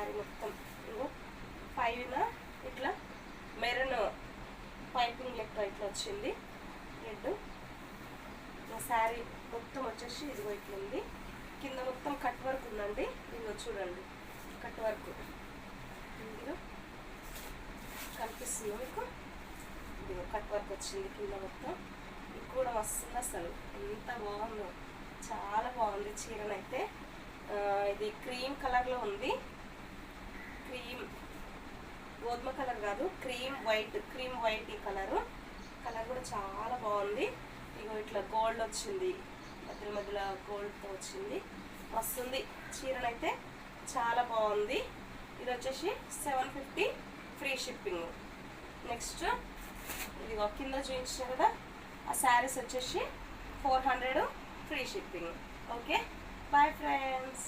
శారీ మొత్తం ఇగో పైన ఇట్లా మెరూన్ పైపింగ్ లెక్క ఇట్లా వచ్చింది రెడ్. శారీ మొత్తం వచ్చేసి ఇదిగో ఇట్లుంది. కింద మొత్తం కట్ వర్క్ ఉందండి. ఇదిగో చూడండి కట్ వర్క్ ఇందులో కనిపిస్తుంది మీకు. ఇదిగో కట్ వర్క్ వచ్చింది కింద మొత్తం. ఇది కూడా వస్తుంది అసలు ఎంత బాగుందో, చాలా బాగుంది చీరనైతే. ఇది క్రీమ్ కలర్లో ఉంది. క్రీమ్ గోధుమ కలర్ కాదు, క్రీమ్ వైట్ ఈ కలర్ కూడా చాలా బాగుంది. ఇగో ఇట్లా గోల్డ్ వచ్చింది, మధ్య మధ్యలో గోల్డ్తో వచ్చింది. వస్తుంది చీరనైతే చాలా బాగుంది. ఇది వచ్చేసి 750 ఫ్రీ షిప్పింగ్. నెక్స్ట్ ఇదిగో కింద చూపించిన కదా ఆ శారీస్ వచ్చేసి 400 free shipping. Okay, bye friends.